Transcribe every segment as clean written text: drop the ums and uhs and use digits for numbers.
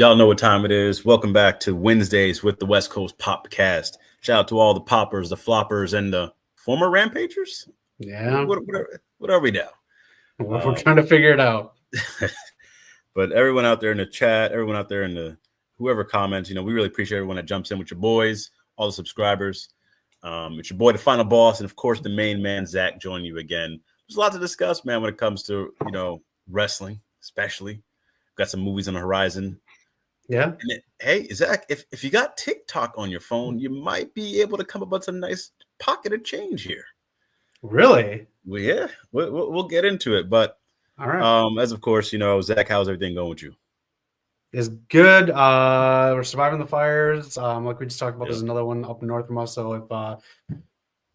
Y'all know what time it is. Welcome back to Wednesdays with the West Coast POPCast. Shout out to all the poppers, the floppers, and the former rampagers. Yeah. What are we now? We're trying to figure it out. But everyone out there in the chat, everyone out there in the whoever comments, we really appreciate everyone that jumps in with your boys, all the subscribers. It's your boy, the final boss, and of course the main man, Zach, joining you again. There's a lot to discuss, man, when it comes to wrestling, especially. Got some movies on the horizon. Yeah. And hey, Zach, if you got TikTok on your phone, you might be able to come up with some nice pocket of change here. Really? Well, yeah, we'll get into it. But all right. As of course, Zach, how's everything going with you? It's good. We're surviving the fires. Like we just talked about, Yeah. There's another one up north from us. So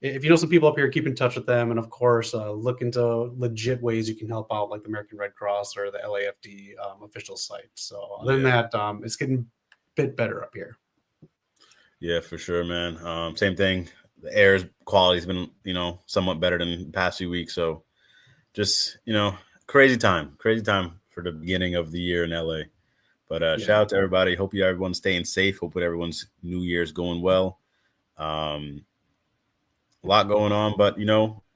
if you know some people up here, keep in touch with them, and of course, look into legit ways you can help out, like the American Red Cross or the LAFD official site. So other than that, it's getting a bit better up here. Yeah, for sure, man. Same thing. The air quality's been, somewhat better than the past few weeks. So just, crazy time for the beginning of the year in LA. But shout out to everybody. Hope everyone's staying safe. Hope everyone's New Year's going well. A lot going on, but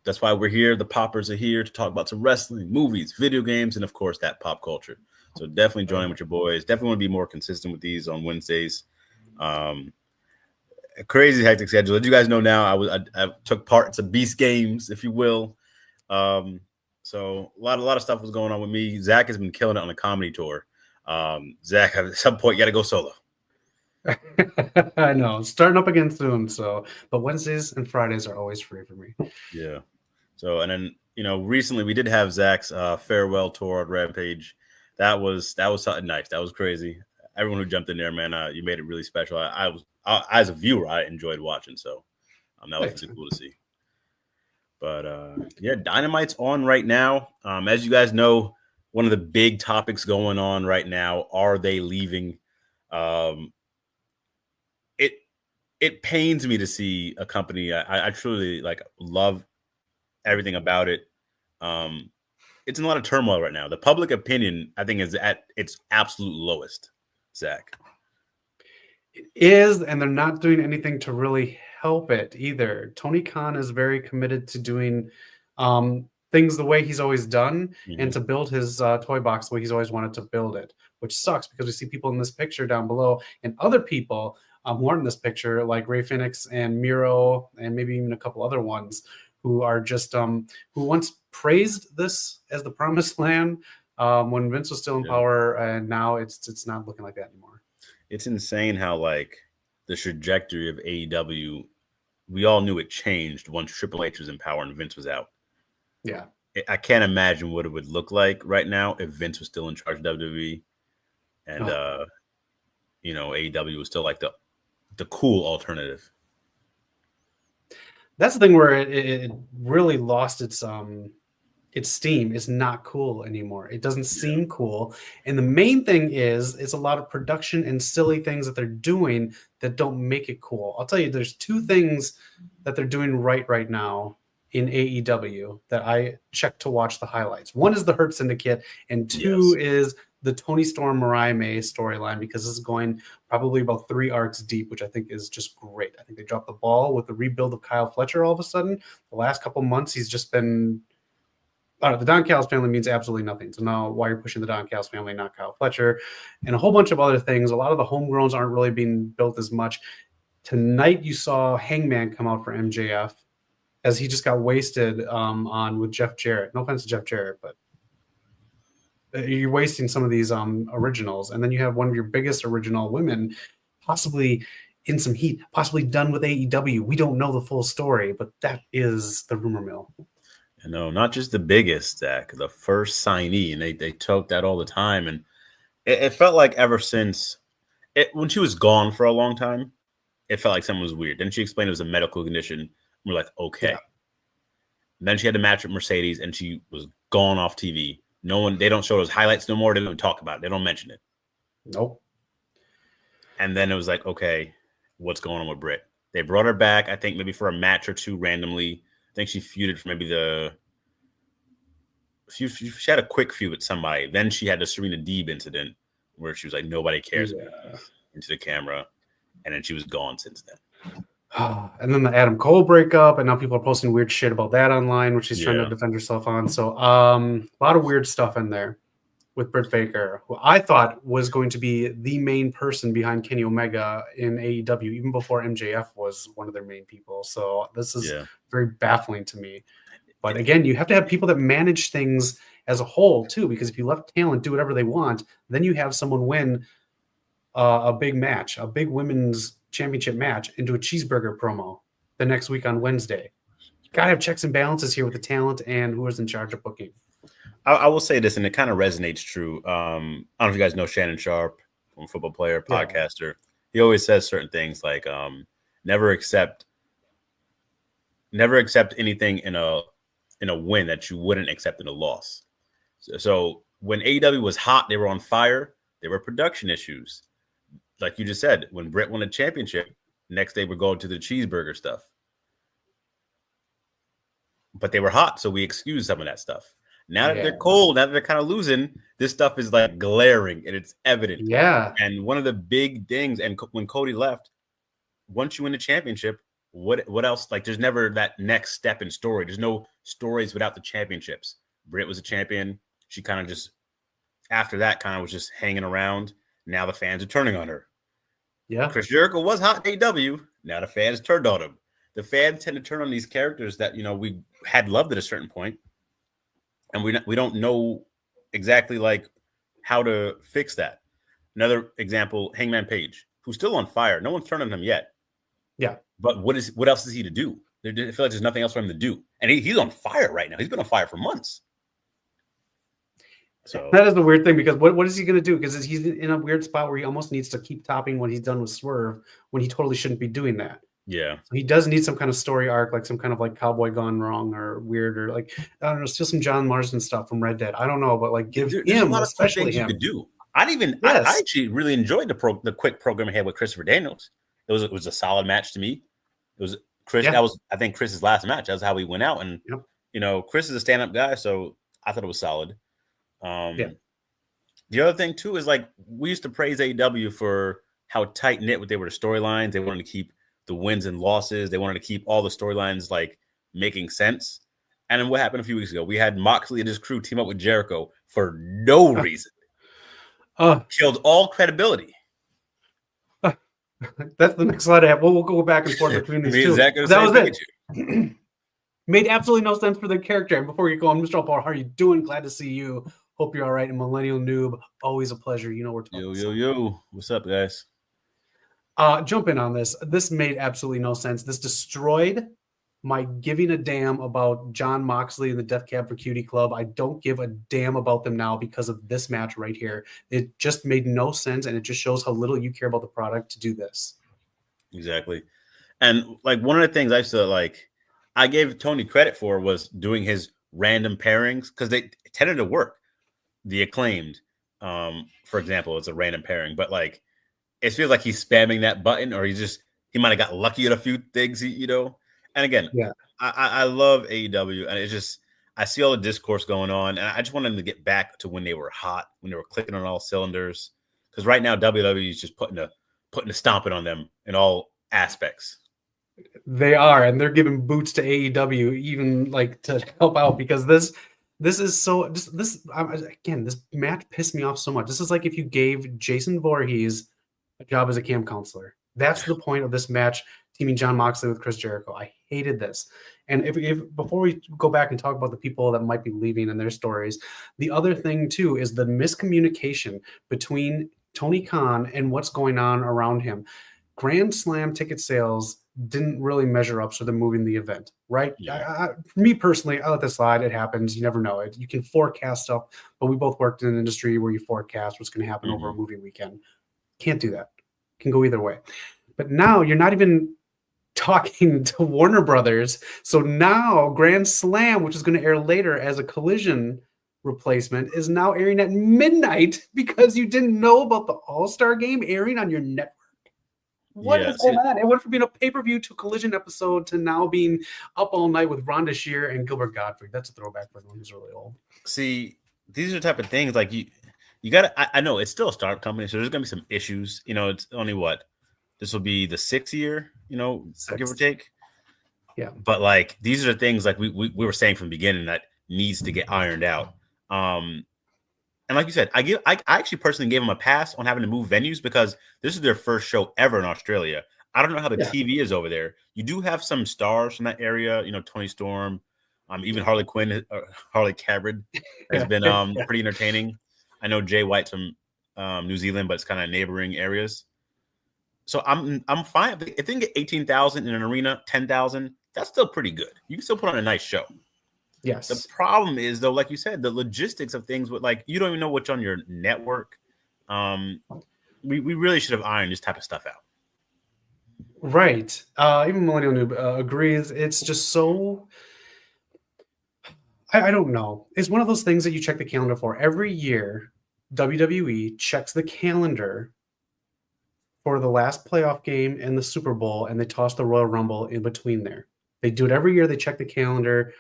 that's why we're here. The poppers are here to talk about some wrestling, movies, video games, and of course that pop culture. So definitely join with your boys. Definitely want to be more consistent with these on Wednesdays. A crazy hectic schedule. As you guys know now, I took part in some Beast Games, if you will. So a lot of stuff was going on with me. Zach has been killing it on a comedy tour. Zach, at some point, you got to go solo. I know, starting up again soon. But Wednesdays and Fridays are always free for me. Yeah. So, and then recently we did have Zach's farewell tour at Rampage. That was something nice. That was crazy. Everyone who jumped in there, man, you made it really special. I as a viewer, I enjoyed watching. So, that was really cool to see. But Dynamite's on right now. As you guys know, one of the big topics going on right now, are they leaving? It pains me to see a company I truly love everything about it. It's in a lot of turmoil right now. The public opinion, I think, is at its absolute lowest, Zach. It is, and they're not doing anything to really help it either. Tony Khan is very committed to doing things the way he's always done, and to build his toy box the way he's always wanted to build it, which sucks because we see people in this picture down below and other people who aren't in this picture, like Ray Phoenix and Miro, and maybe even a couple other ones who are just who once praised this as the promised land when Vince was still in power, and now it's not looking like that anymore. It's insane how the trajectory of AEW, we all knew it changed once Triple H was in power and Vince was out. Yeah. I can't imagine what it would look like right now if Vince was still in charge of WWE and AEW was still the cool alternative. That's the thing where it really lost its steam. It's not cool anymore. It doesn't seem cool. And the main thing is it's a lot of production and silly things that they're doing that don't make it cool. I'll tell you, there's two things that they're doing right now in AEW that I check to watch the highlights. One is the Hurt Syndicate, and two is the Tony Storm Mariah May storyline, because this is going probably about 3 arcs deep, which I think is just great. I think they dropped the ball with the rebuild of Kyle Fletcher all of a sudden. The last couple months, he's just been... the Don Callis family means absolutely nothing. So now why you're pushing the Don Callis family, not Kyle Fletcher, and a whole bunch of other things. A lot of the homegrowns aren't really being built as much. Tonight you saw Hangman come out for MJF as he just got wasted on with Jeff Jarrett. No offense to Jeff Jarrett, but you're wasting some of these originals. And then you have one of your biggest original women possibly in some heat, possibly done with AEW. We don't know the full story, but that is the rumor mill. Not just the biggest, Zach, the first signee, and they took that all the time. And it felt like ever since when she was gone for a long time, it felt like something was weird. Then she explained it was a medical condition. We're like, okay. Yeah. Then she had the match with Mercedes, and she was gone off TV. They don't show those highlights no more. They don't talk about it. They don't mention it. Nope. And then it was like, okay, what's going on with Britt? They brought her back, I think maybe for a match or two randomly. I think she feuded for maybe she had a quick feud with somebody. Then she had the Serena Deeb incident where she was like, nobody cares Yeah. into the camera. And then she was gone since then. And then the Adam Cole breakup, and now people are posting weird shit about that online, which she's trying to defend herself on. So a lot of weird stuff in there with Britt Baker, who I thought was going to be the main person behind Kenny Omega in AEW, even before MJF was one of their main people. So this is very baffling to me. But again, you have to have people that manage things as a whole too, because if you let talent do whatever they want, then you have someone win a big match, a big women's championship match, into a cheeseburger promo the next week on Wednesday. Gotta have checks and balances here with the talent and who is in charge of booking. I will say this, and it kind of resonates true. I don't know if you guys know Shannon Sharp, a football player, podcaster. He always says certain things like never accept anything in a win that you wouldn't accept in a loss. So when AEW was hot, they were on fire. There were production issues. Like you just said, when Britt won a championship, next day we're going to the cheeseburger stuff. But they were hot, so we excused some of that stuff. Now that they're cold, now that they're kind of losing, this stuff is like glaring and it's evident. Yeah. And one of the big things, and when Cody left, once you win the championship, what else? Like, there's never that next step in story. There's no stories without the championships. Britt was a champion. She kind of just, after that, kind of was just hanging around. Now the fans are turning on her. Yeah. Chris Jericho was hot in AEW. Now the fans turned on him. The fans tend to turn on these characters that, we had loved at a certain point, and we don't know exactly like how to fix that. Another example, Hangman Page, who's still on fire. No one's turned on him yet. Yeah. But what else is he to do? I feel like there's nothing else for him to do. And he's on fire right now. He's been on fire for months. So that is the weird thing, because what is he going to do? Because he's in a weird spot where he almost needs to keep topping what he's done with Swerve when he totally shouldn't be doing that. Yeah. So he does need some kind of story arc, like some kind of like Cowboy Gone Wrong or weird, or like, I don't know, still some John Marsden stuff from Red Dead. I don't know, but like give him, especially him. You could do. I actually really enjoyed the quick program he had with Christopher Daniels. It was a solid match to me. It was Chris. That was, I think, Chris's last match. That was how he went out. And Chris is a stand-up guy, so I thought it was solid. The other thing too is, like, we used to praise AEW for how tight-knit they were, the storylines. They wanted to keep the wins and losses. They wanted to keep all the storylines like making sense. And then what happened a few weeks ago? We had Moxley and his crew team up with Jericho for no reason. Killed all credibility. That's the next slide I have. We'll go back and forth between these two. That was it. Made absolutely no sense for the character. And before you go on, Mr. Paul, how are you doing? Glad to see you. Hope you're all right. And Millennial Noob, always a pleasure. We're talking. Yo. What's up, guys? Jump in on this. This made absolutely no sense. This destroyed my giving a damn about Jon Moxley and the Death Cab for Cutie Club. I don't give a damn about them now because of this match right here. It just made no sense, and it just shows how little you care about the product to do this. Exactly. And like, one of the things I gave Tony credit for was doing his random pairings, because they tended to work. The Acclaimed, for example, it's a random pairing, but like, it feels like he's spamming that button, or he might have got lucky at a few things, And again, I love AEW, and it's just, I see all the discourse going on, and I just want them to get back to when they were hot, when they were clicking on all cylinders. Because right now, WWE is just putting a stomping on them in all aspects. They are, and they're giving boots to AEW even like to help out, because this is so this match pissed me off so much. This is like if you gave Jason Voorhees a job as a camp counselor. That's the point of this match, teaming Jon Moxley with Chris Jericho. I hated this. And if before we go back and talk about the people that might be leaving and their stories, the other thing too is the miscommunication between Tony Khan and what's going on around him. Grand Slam ticket sales didn't really measure up, so they're moving the event, right? Yeah. For me personally, I let this slide. It happens. You never know it. You can forecast stuff, but we both worked in an industry where you forecast what's going to happen over a movie weekend. Can't do that. Can go either way. But now you're not even talking to Warner Brothers. So now Grand Slam, which is going to air later as a Collision replacement, is now airing at midnight because you didn't know about the All-Star game airing on your network. What is going on? It went from being a pay-per-view to Collision episode to now being up all night with Rhonda Shear and Gilbert Gottfried. That's a throwback for anyone who's really old. See, these are the type of things like you got to. I know it's still a startup company, so there's gonna be some issues. It's only what this will be the 6th year. Give or 6th. take. Yeah. But like these are the things like we were saying from the beginning that needs to get ironed out. And like you said, I actually personally gave them a pass on having to move venues because this is their first show ever in Australia. I don't know how the TV is over there. You do have some stars from that area, Tony Storm, even Harley Quinn, Harley Cabrid has been pretty entertaining. I know Jay White's from New Zealand, but it's kind of neighboring areas. So I'm fine. If they can get 18,000 in an arena, 10,000, that's still pretty good. You can still put on a nice show. Yes. The problem is, though, like you said, the logistics of things with like you don't even know what's on your network. We really should have ironed this type of stuff out. Right. Even Millennial Noob agrees. It's just so. I don't know. It's one of those things that you check the calendar for. Every year, WWE checks the calendar for the last playoff game and the Super Bowl, and they toss the Royal Rumble in between there. They do it every year. They check the calendar,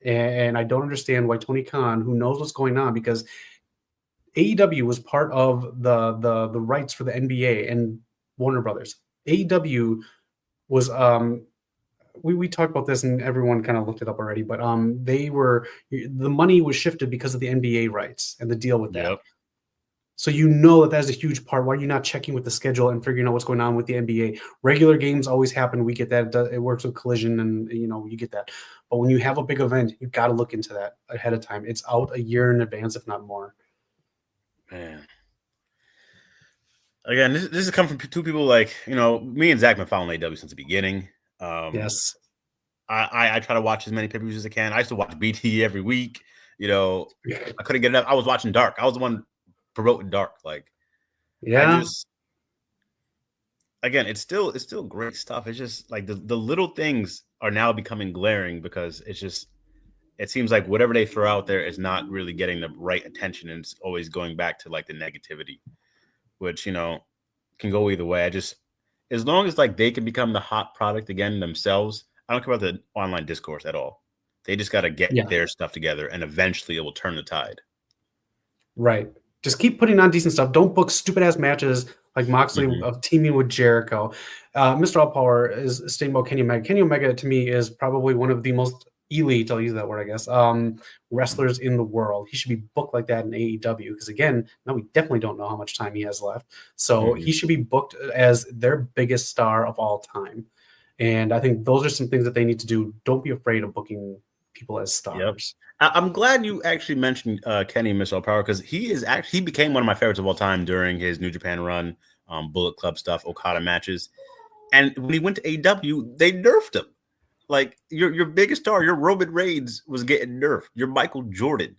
and I don't understand why Tony Khan, who knows what's going on, because AEW was part of the rights for the NBA and Warner Brothers. AEW was we talked about this and everyone kind of looked it up already, but the money was shifted because of the NBA rights and the deal with that. Yep. So that's a huge part. Why are you not checking with the schedule and figuring out what's going on with the NBA? Regular games always happen. We get that. It works with Collision, and you get that. But when you have a big event, you got to look into that ahead of time. It's out a year in advance, if not more. Man. Again, this has come from two people like me and Zach have been following AEW since the beginning. Yes. I try to watch as many pay-per-views as I can. I used to watch BT every week. I couldn't get enough. I was watching Dark. I was the one promoting Dark. Like, yeah. Again, it's still great stuff. It's just like the little things are now becoming glaring because it seems like whatever they throw out there is not really getting the right attention, and it's always going back to like the negativity, which can go either way. As long as like they can become the hot product again themselves, I don't care about the online discourse at all. They just got to get their stuff together, and eventually it will turn the tide. Right. Just keep putting on decent stuff. Don't book stupid ass matches like Moxley of teaming with Jericho. Mr. All Power is stating about Kenny Omega. Kenny Omega to me is probably one of the most elite, I'll use that word, I guess, wrestlers in the world. He should be booked like that in AEW because, again, now we definitely don't know how much time he has left. So he should be booked as their biggest star of all time. And I think those are some things that they need to do. Don't be afraid of booking people as stars. Yep. I'm glad you actually mentioned Kenny and Mr. All Power because he became one of my favorites of all time during his New Japan run, Bullet Club stuff, Okada matches. And when he went to AEW, they nerfed him. Like your biggest star, your Roman Reigns was getting nerfed. Your Michael Jordan,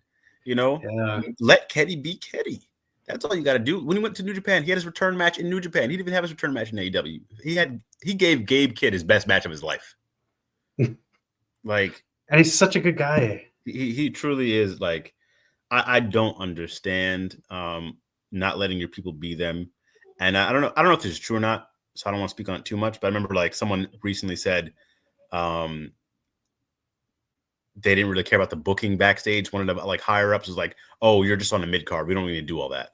let Kenny be Kenny. That's all you got to do. When he went to New Japan, he had his return match in New Japan. He didn't even have his return match in AEW. He gave Gabe Kidd his best match of his life. Like, and he's such a good guy. He truly is. Like, I don't understand not letting your people be them. And I don't know if this is true or not, so I don't want to speak on it too much. But I remember like someone recently said they didn't really care about the booking backstage. One of the like higher ups was like, "Oh, you're just on the mid card. We don't need to do all that."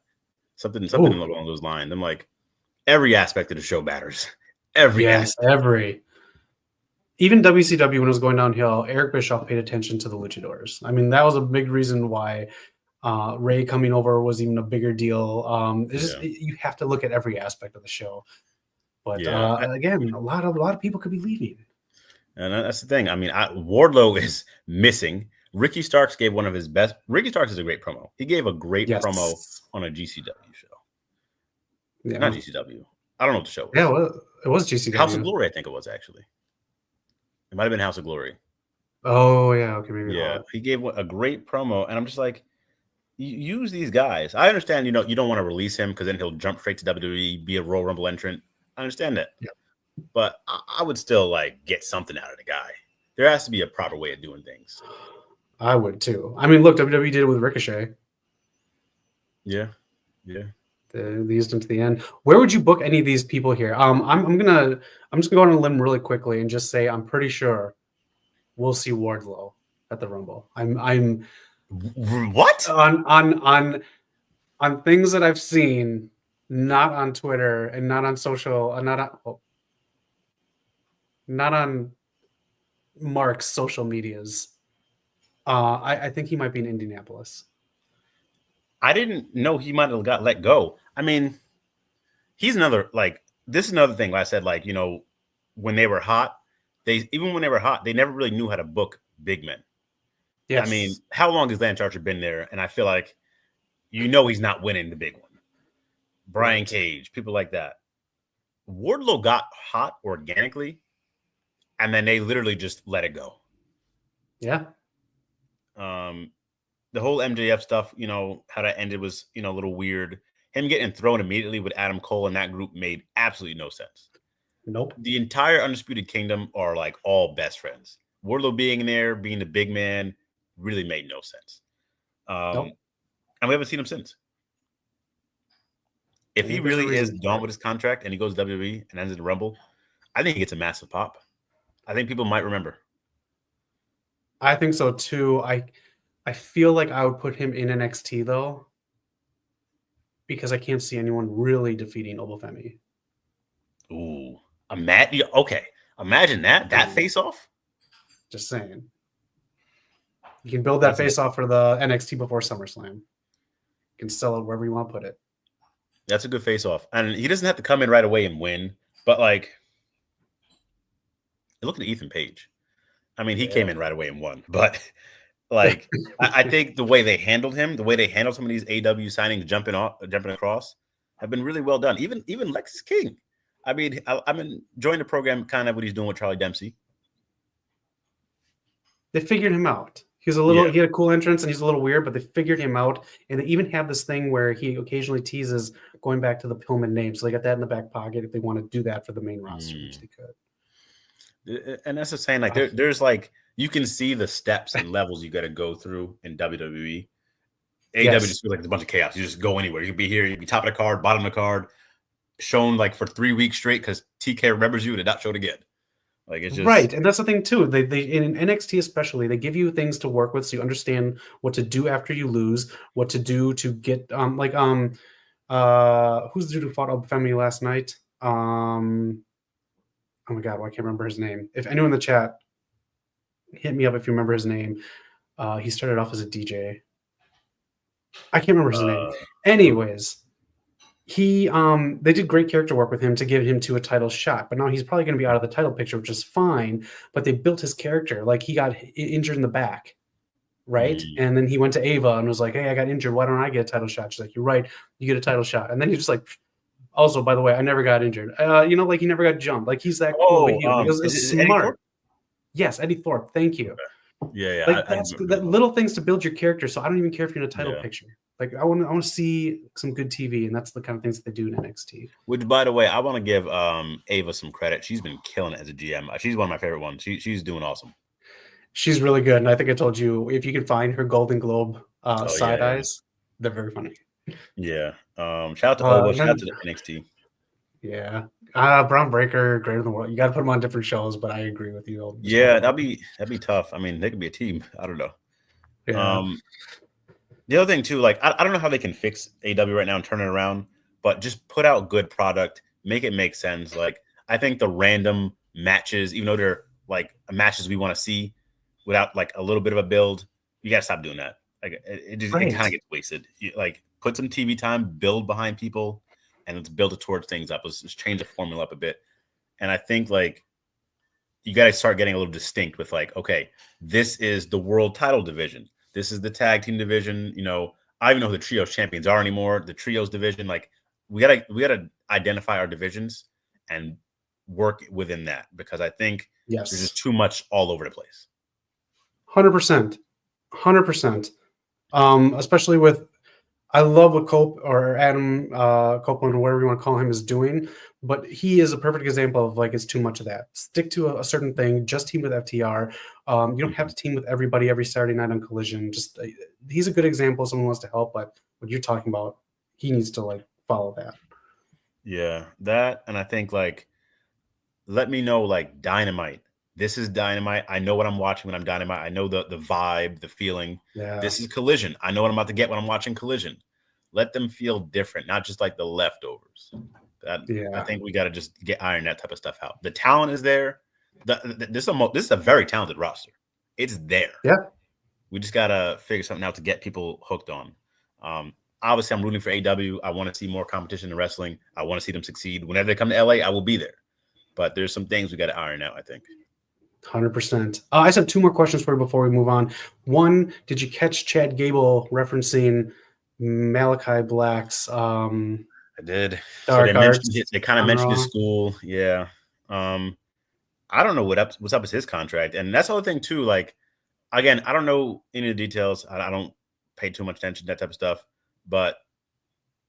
Something along those lines. I'm like, every aspect of the show matters. Every. Even WCW, when it was going downhill, Eric Bischoff paid attention to the luchadors. I mean, that was a big reason why Ray coming over was even a bigger deal. You have to look at every aspect of the show. But again, a lot of people could be leaving. And that's the thing. I mean, Wardlow is missing. Ricky Starks gave one of his best. Ricky Starks is a great promo. He gave a great promo on a GCW show. Yeah. Not GCW. I don't know what the show was. Yeah, it was GCW. House of Glory, I think it was actually. It might have been House of Glory. Oh, yeah. Okay, maybe. Yeah, he gave a great promo, and I'm just like, use these guys. I understand, you don't want to release him because then he'll jump straight to WWE, be a Royal Rumble entrant. I understand that. Yeah. But I would still like get something out of the guy. There has to be a proper way of doing things. I would too. I mean, look, WWE did it with Ricochet. Yeah. They used him to the end. Where would you book any of these people here? I'm just gonna go on a limb really quickly and just say I'm pretty sure we'll see Wardlow at the Rumble. I'm what on On things that I've seen, not on Twitter and not on social, not on Mark's social medias. I think he might be in Indianapolis. I didn't know he might have got let go. I mean, he's another like this is another thing. Like I said, like when they were hot, they never really knew how to book big men. Yes. I mean, how long has Lance Archer been there? And I feel like he's not winning the big one. Brian Cage, people like that. Wardlow got hot organically, and then they literally just let it go. Yeah. The whole MJF stuff, how that ended was, a little weird. Him getting thrown immediately with Adam Cole and that group made absolutely no sense. Nope. The entire Undisputed Kingdom are like all best friends. Wardlow being there, being the big man, really made no sense. Nope. And we haven't seen him since. If he really is done with his contract and he goes to WWE and ends in the Rumble, I think he gets a massive pop. I think people might remember. I think so too. I feel like I would put him in NXT though, because I can't see anyone really defeating Obafemi. Ooh, okay. Imagine that face off. Just saying. You can build that face off for the NXT before SummerSlam. You can sell it wherever you want to put it. That's a good face off. And he doesn't have to come in right away and win, but like look at Ethan Page. I mean, he came in right away and won, but like I think the way they handled him, the way they handled some of these AEW signings jumping across have been really well done. Even Lexis King. I mean, I'm enjoying the program kind of what he's doing with Charlie Dempsey. They figured him out. He had a cool entrance and he's a little weird, but they figured him out. And they even have this thing where he occasionally teases going back to the Pillman name. So they got that in the back pocket if they want to do that for the main roster, which they could. And that's the saying, like there's like you can see the steps and levels you got to go through in WWE. AEW just feels like it's a bunch of chaos. You just go anywhere. You can be here, you can be top of the card, bottom of the card, shown like for 3 weeks straight because TK remembers you and not shown again. Like it's just right, and that's the thing too. They in NXT especially, they give you things to work with, so you understand what to do after you lose, what to do to get who's the dude who fought Obafemi last night? Oh my God, why can't I remember his name? If anyone in the chat, hit me up if you remember his name. He started off as a DJ. I can't remember his name. Anyways, they did great character work with him to get him to a title shot, but now he's probably going to be out of the title picture, which is fine. But they built his character like he got injured in the back, right? And then he went to Ava and was like, "Hey, I got injured. Why don't I get a title shot?" She's like, "You're right. You get a title shot." And then he's just like, "Also, by the way, I never got injured. Like he never got jumped. Like he's that cool of a heel. It's smart." Yes, Eddie Thorpe. Thank you. Okay. Yeah. Like that's little things to build your character. So I don't even care if you're in a title picture. Like I want to see some good TV, and that's the kind of things that they do in NXT. Which, by the way, I want to give Ava some credit. She's been killing it as a GM. She's one of my favorite ones. She's doing awesome. She's really good, and I think I told you if you can find her Golden Globe side eyes, they're very funny. Yeah. Shout out to Ova. Shout out to the NXT. Yeah. Brown Breaker, Greater Than World. You got to put them on different shows, but I agree with you. Yeah, that'd be tough. I mean, they could be a team. I don't know. Yeah. The other thing too, like I don't know how they can fix AEW right now and turn it around, but just put out good product, make it make sense. Like I think the random matches, even though they're like matches we want to see, without like a little bit of a build, you gotta stop doing that. Like it kind of gets wasted. Like put some TV time, build behind people, and let's build it towards things up. Let's just change the formula up a bit. And I think like you got to start getting a little distinct with like, okay, this is the world title division. This is the tag team division. I don't even know who the trios champions are anymore. The trios division, like we gotta identify our divisions and work within that because I think there's just too much all over the place. 100%. Especially with, I love what Adam Copeland, or whatever you want to call him, is doing, but he is a perfect example of like it's too much of that. Stick to a certain thing. Just team with FTR. You don't have to team with everybody every Saturday night on Collision. Just he's a good example of someone who wants to help, but what you're talking about, he needs to like follow that. Yeah, that, and I think like let me know like Dynamite. This is Dynamite. I know what I'm watching when I'm Dynamite. I know the vibe, the feeling. Yeah. This is Collision. I know what I'm about to get when I'm watching Collision. Let them feel different, not just like the leftovers. I think we got to just iron that type of stuff out. The talent is there. This is a very talented roster. It's there. Yeah. We just got to figure something out to get people hooked on. Obviously, I'm rooting for AEW. I want to see more competition in wrestling. I want to see them succeed. Whenever they come to LA, I will be there. But there's some things we got to iron out, I think. 100%. I just have two more questions for you before we move on. One, did you catch Chad Gable referencing Malachi Black's I did. Dark Arts? They kind of mentioned his school. Yeah. I don't know what's up with his contract. And that's the other thing too. Like, again, I don't know any of the details. I don't pay too much attention to that type of stuff. But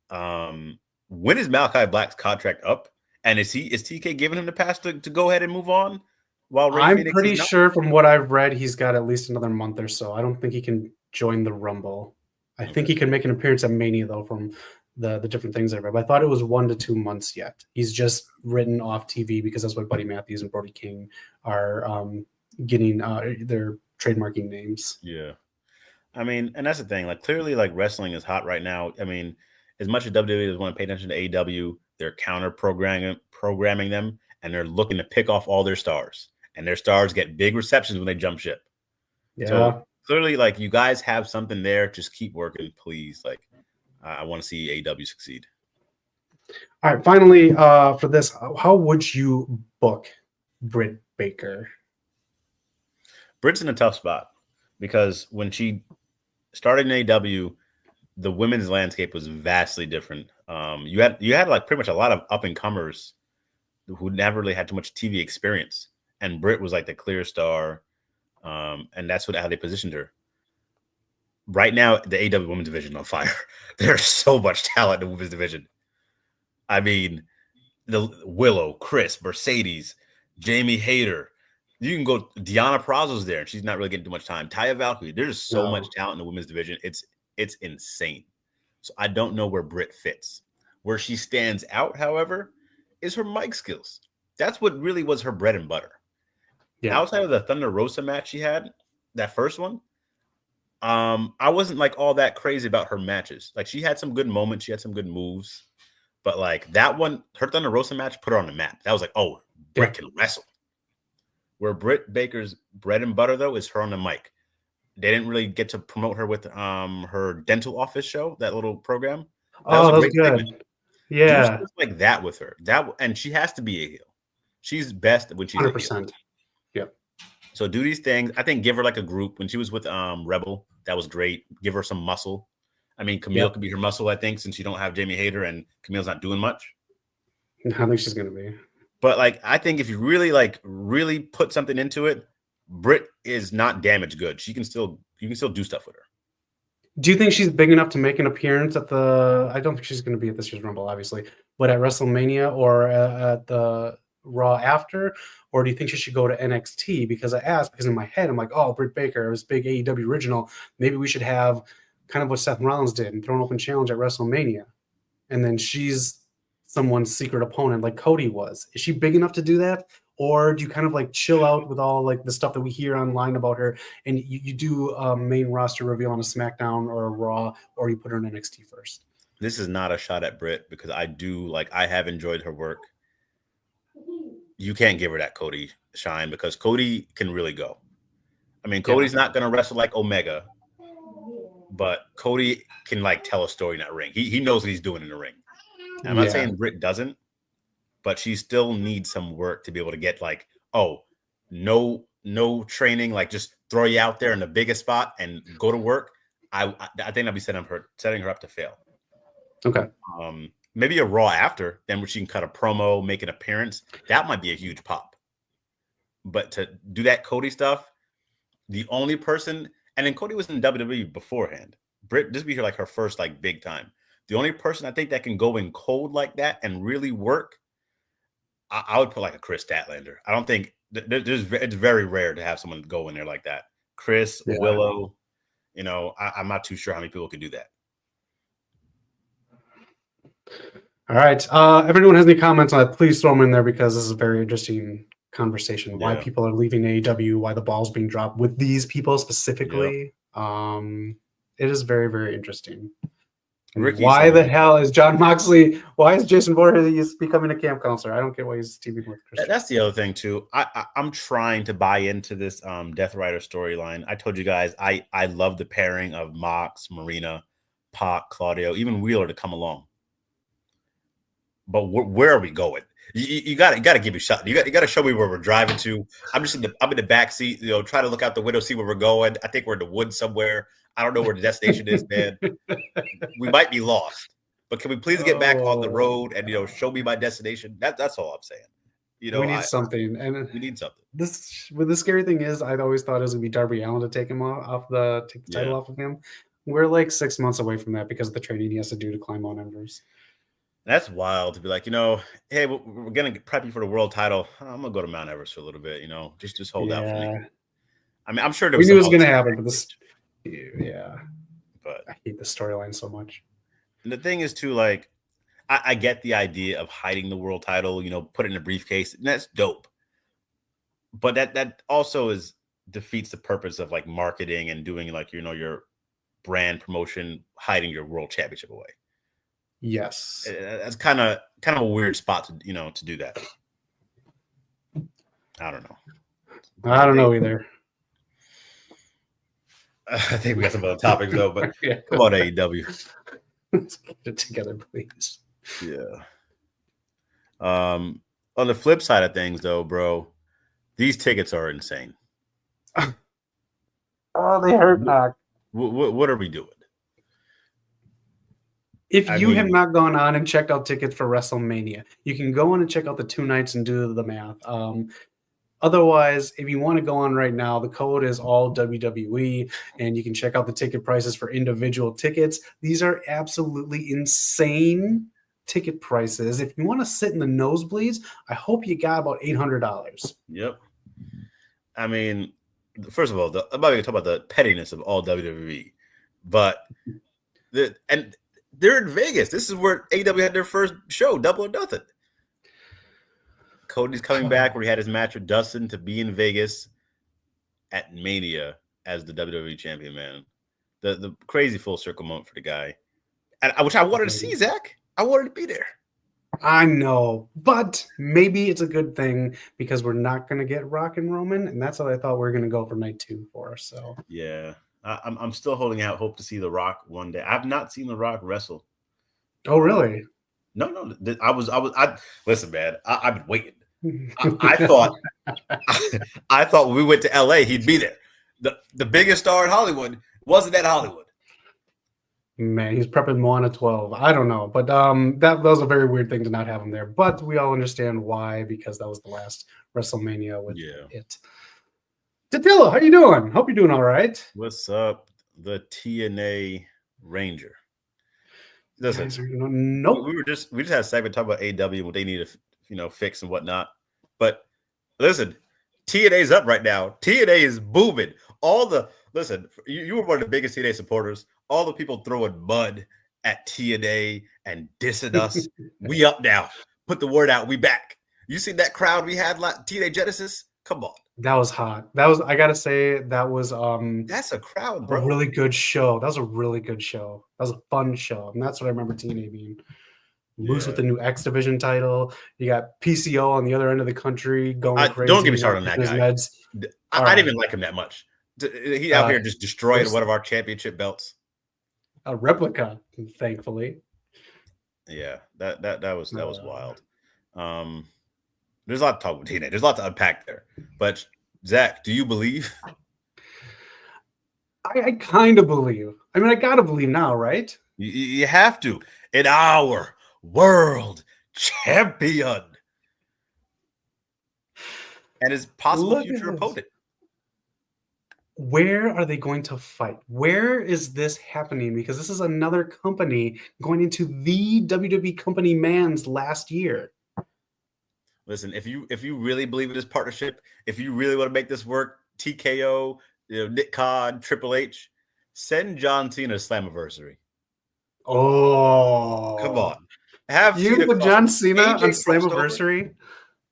when is Malachi Black's contract up? And is TK giving him the pass to go ahead and move on? While I'm pretty sure from what I've read, he's got at least another month or so. I don't think he can join the Rumble. I think he can make an appearance at Mania, though, from the different things I read. But I thought it was 1 to 2 months yet. He's just written off TV because that's what Buddy Matthews and Brody King are getting their trademarking names. Yeah. I mean, and that's the thing. Like, clearly, like, wrestling is hot right now. I mean, as much as WWE does want to pay attention to AEW, they're programming them, and they're looking to pick off all their stars. And their stars get big receptions when they jump ship. Yeah. So clearly, like, you guys have something there. Just keep working, please. Like, I want to see AEW succeed. All right. Finally, for this, how would you book Britt Baker? Britt's in a tough spot because when she started in AEW, the women's landscape was vastly different. You had like pretty much a lot of up and comers who never really had too much TV experience. And Britt was like the clear star, and that's how they positioned her. Right now, the AEW women's division is on fire. There's so much talent in the women's division. I mean, the Willow, Chris, Mercedes, Jamie Hayter. You can go. Deonna Purrazzo's there, and she's not really getting too much time. Taya Valkyrie. There's so much talent in the women's division. It's insane. So I don't know where Britt fits. Where she stands out, however, is her mic skills. That's what really was her bread and butter. Yeah. Outside of the Thunder Rosa match she had, that first one, I wasn't like all that crazy about her matches. Like, she had some good moments, she had some good moves, but like that one, her Thunder Rosa match put her on the map. That was like, oh, Britt can wrestle. Where Britt Baker's bread and butter though is her on the mic. They didn't really get to promote her with her dental office show, that little program. That was good. Segment. Yeah, do stuff like that with her. And she has to be a heel. She's best when she's 100%. A heel. Yep. So do these things. I think give her like a group. When she was with Rebel, that was great. Give her some muscle. I mean, Camille could be her muscle, I think, since you don't have Jamie Hayter and Camille's not doing much. I think she's gonna be. But like, I think if you really put something into it, Britt is not damaged good. You can still do stuff with her. Do you think she's big enough to make an appearance at the? I don't think she's going to be at this year's Rumble, obviously, but at WrestleMania or at the Raw after, or do you think she should go to NXT? Because I asked, because in my head I'm like, oh, Britt Baker was big AEW original. Maybe we should have kind of what Seth Rollins did and throw an open challenge at WrestleMania, and then she's someone's secret opponent like Cody was. Is she big enough to do that? Or do you kind of like chill out with all like the stuff that we hear online about her, and you do a main roster reveal on a SmackDown or a Raw, or you put her in NXT first? This is not a shot at Britt, because I have enjoyed her work. You can't give her that Cody shine, because Cody can really go. I mean, Cody's not going to wrestle like Omega, but Cody can like tell a story in that ring. He knows what he's doing in the ring. And I'm not saying Britt doesn't, but she still needs some work to be able to get like, oh, no training, like just throw you out there in the biggest spot and go to work. I think I'll be setting her up to fail. Okay. Maybe a Raw after, then where she can cut a promo, make an appearance. That might be a huge pop. But to do that Cody stuff, the only person, and then Cody was in WWE beforehand. Britt, this would be like her first like big time. The only person I think that can go in cold like that and really work, I would put like a Chris Statlander. I don't think it's very rare to have someone go in there like that. Chris, Willow, I'm not too sure how many people can do that. All right. If anyone has any comments on it, please throw them in there, because this is a very interesting conversation. Why people are leaving AEW, why the ball's being dropped with these people specifically. It is very, very interesting. Ricky Why the saying hell is John Moxley? Why is Jason Voorhees becoming a camp counselor? I don't get why he's teaming with Chris. that's the other thing too. I'm trying to buy into this Death Rider storyline. I told you guys I love the pairing of Mox, Marina, Pac, Claudio, even Wheeler to come along. But where are we going? You got to give me a shot. You got to show me where we're driving to. I'm in the back seat, try to look out the window, see where we're going. I think we're in the woods somewhere. I don't know where the destination is, man. We might be lost. But can we please get back on the road and show me my destination? That's all I'm saying. We need something, and we need something. The scary thing is, I'd always thought it was gonna be Darby Allin to take the title off of him. We're like 6 months away from that because of the training he has to do to climb Mount Everest. That's wild to be like, hey, we're gonna prep you for the world title. I'm gonna go to Mount Everest for a little bit, just hold out for me. I mean, I'm sure we knew it was gonna happen, but but I hate the storyline so much. And the thing is, too, like, I get the idea of hiding the world title, put it in a briefcase, and that's dope. But that also defeats the purpose of like marketing and doing like your brand promotion, hiding your world championship away. Yes, that's kind of a weird spot to to do that. I don't know. I don't know either. I think we got some other topics though, but come on, AEW. Let's get it together, please. Yeah. On the flip side of things, though, bro, these tickets are insane. Oh, they hurt, Knock. What are we doing? If you have not gone on and checked out tickets for WrestleMania, you can go on and check out the 2 nights and do the math. Otherwise, if you want to go on right now, the code is all WWE, and you can check out the ticket prices for individual tickets. These are absolutely insane ticket prices. If you want to sit in the nosebleeds, I hope you got about $800. Yep. I mean, first of all, I'm not going to talk about the pettiness of all WWE, but they're in Vegas. This is where AEW had their first show, Double or Nothing. Cody's coming back where he had his match with Dustin to be in Vegas at Mania as the WWE champion, man. The crazy full circle moment for the guy, which I wanted to see, Zach. I wanted to be there. I know, but maybe it's a good thing because we're not going to get Rock and Roman, and that's what I thought we were going to go for night 2 for. So yeah, I'm still holding out hope to see The Rock one day. I've not seen The Rock wrestle. Oh, really? No. I listen, man. I've been waiting. I thought when we went to LA, he'd be there. The biggest star in Hollywood wasn't at Hollywood. Man, he's prepping Moana 12. I don't know, but that was a very weird thing to not have him there. But we all understand why, because that was the last WrestleMania with it. Tatilla, how you doing? Hope you're doing all right. What's up, the TNA Ranger? Listen, nope. We just had a segment talking about AEW and what they need to fix and whatnot. But listen, TNA's up right now. TNA is booming. You were one of the biggest TNA supporters. All the people throwing mud at TNA and dissing us. We up now. Put the word out. We back. You see that crowd we had TNA Genesis? Come on. That was hot. I gotta say, that's a crowd, bro. A really good show. That was a really good show. That was a fun show. And that's what I remember TNA being. Moose with the new X Division title. You got PCO on the other end of the country going crazy. Don't get me started on that guy. Meds. I didn't even like him that much. He out here just destroyed one of our championship belts. A replica, thankfully. Yeah, that was wild. There's a lot to talk with TNA. There's a lot to unpack there. But Zach, do you believe? I kind of believe. I mean, I gotta believe now, right? You have to. In our world champion and his possible future opponent. Where are they going to fight? Where is this happening? Because this is another company going into the WWE company man's last year. Listen, if you really believe in this partnership, if you really want to make this work, TKO, Nick Khan, Triple H, send John Cena Slammiversary. Oh, come on! Have you put John Cena on Slammiversary?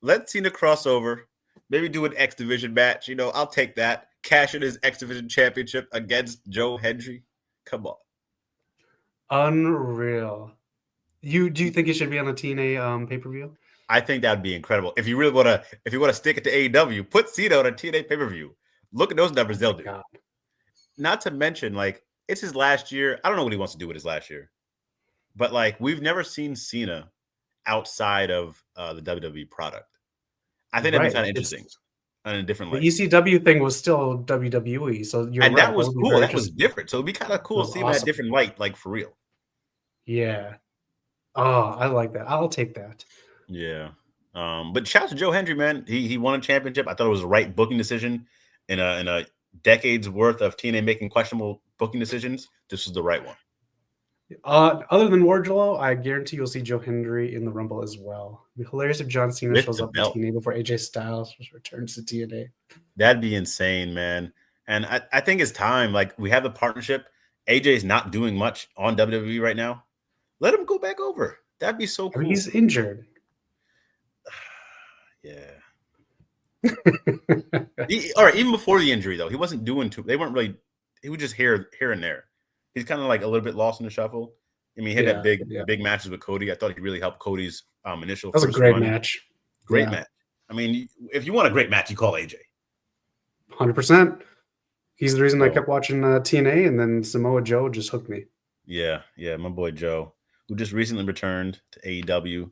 Let Cena cross over. Maybe do an X Division match. I'll take that. Cash in his X Division championship against Joe Hendry. Come on. Unreal. Do you think it should be on a TNA pay-per-view? I think that'd be incredible. If you want to stick it to AEW, put Cena on a TNA pay-per-view. Look at those numbers they'll do. God. Not to mention, like, it's his last year. I don't know what he wants to do with his last year, but like, we've never seen Cena outside of the WWE product. I think that'd be kind of interesting on a different The light. ECW thing was still WWE, so you're And right. that was cool. That was different. So it'd be kind of cool to see him in a different light, like for real. Yeah. Oh, I like that. I'll take that. Yeah. But shout out to Joe Hendry, man. He won a championship. I thought it was the right booking decision in a decades worth of TNA making questionable booking decisions. This was the right one. Other than Wardlow, I guarantee you'll see Joe Hendry in the Rumble as well. It'd be hilarious if John Cena shows up in TNA before AJ Styles returns to TNA. That'd be insane, man. And I think it's time. Like, we have the partnership. AJ's not doing much on WWE right now. Let him go back over. That'd be so cool. He's injured. Yeah. All right. Even before the injury, though, he wasn't doing too. They weren't really. He was just here and there. He's kind of like a little bit lost in the shuffle. I mean, he had that big matches with Cody. I thought he really helped Cody's initial. That was a great match. Great match. I mean, if you want a great match, you call AJ. 100%. He's the reason I kept watching TNA, and then Samoa Joe just hooked me. Yeah, my boy Joe, who just recently returned to AEW.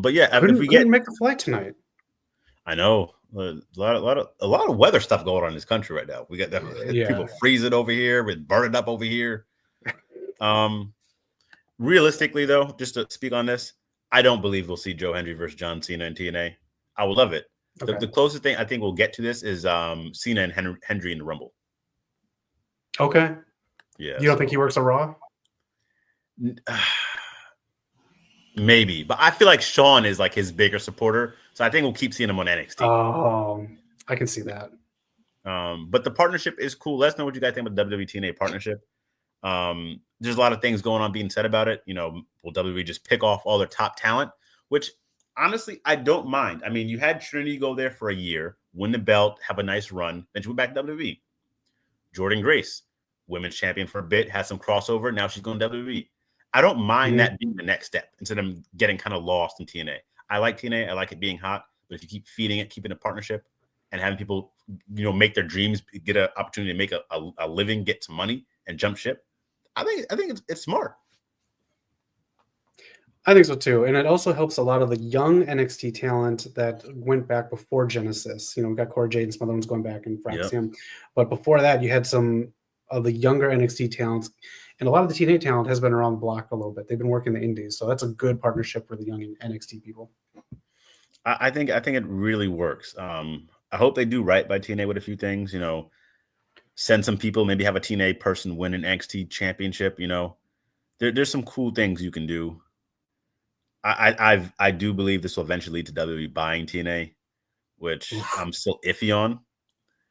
But yeah, if we couldn't make the flight tonight. I know a lot of weather stuff going on in this country right now. We got people freezing over here, with burning up over here. Realistically, though, just to speak on this, I don't believe we'll see Joe Hendry versus John Cena in TNA. I would love it. Okay. The closest thing I think we'll get to this is Cena and Hendry in the Rumble. Okay. Yeah. You don't think he works a Raw? Maybe, but I feel like Sean is like his bigger supporter, so I think we'll keep seeing him on NXT. Oh, I can see that. But the partnership is cool. Let us know what you guys think about the WWE TNA partnership. There's a lot of things going on being said about it. You know, will WWE just pick off all their top talent? Which, honestly, I don't mind. I mean, you had Trinity go there for a year, win the belt, have a nice run, then she went back to WWE. Jordan Grace, women's champion for a bit, had some crossover. Now she's going to WWE. I don't mind that being the next step instead of getting kind of lost in TNA. I like TNA. I like it being hot. But if you keep feeding it, keeping a partnership, and having people, make their dreams, get an opportunity to make a living, get some money, and jump ship, I think it's smart. I think so too, and it also helps a lot of the young NXT talent that went back before Genesis. We got Cora Jade and some other ones going back and Fraxium, but before that, you had some of the younger NXT talents, and a lot of the TNA talent has been around the block a little bit. They've been working the indies, so that's a good partnership for the young NXT people. I think it really works. I hope they do right by TNA with a few things. Send some people, maybe have a TNA person win an NXT championship. There's some cool things you can do. I do believe this will eventually lead to WWE buying TNA, which I'm still iffy on.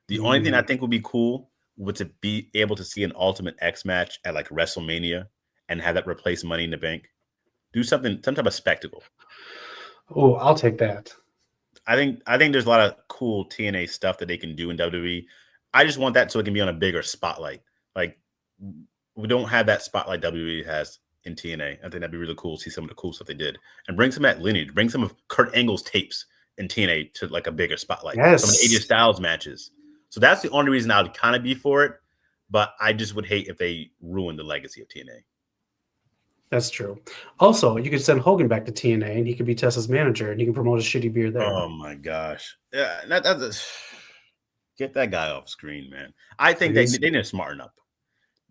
The only thing I think would be cool would to be able to see an Ultimate X match at like WrestleMania and have that replace Money in the Bank. Do some type of spectacle. Oh, I'll take that. I think there's a lot of cool TNA stuff that they can do in WWE. I just want that so it can be on a bigger spotlight. Like, we don't have that spotlight WWE has in TNA. I think that'd be really cool to see some of the cool stuff they did. And bring some of that lineage. Bring some of Kurt Angle's tapes in TNA to like a bigger spotlight. Yes. Some of the AJ Styles matches. So that's the only reason I would kind of be for it. But I just would hate if they ruined the legacy of TNA. That's true. Also, you could send Hogan back to TNA and he could be Tessa's manager and he can promote a shitty beer there. Oh my gosh. Yeah, get that guy off screen, man. I think they need to smarten up.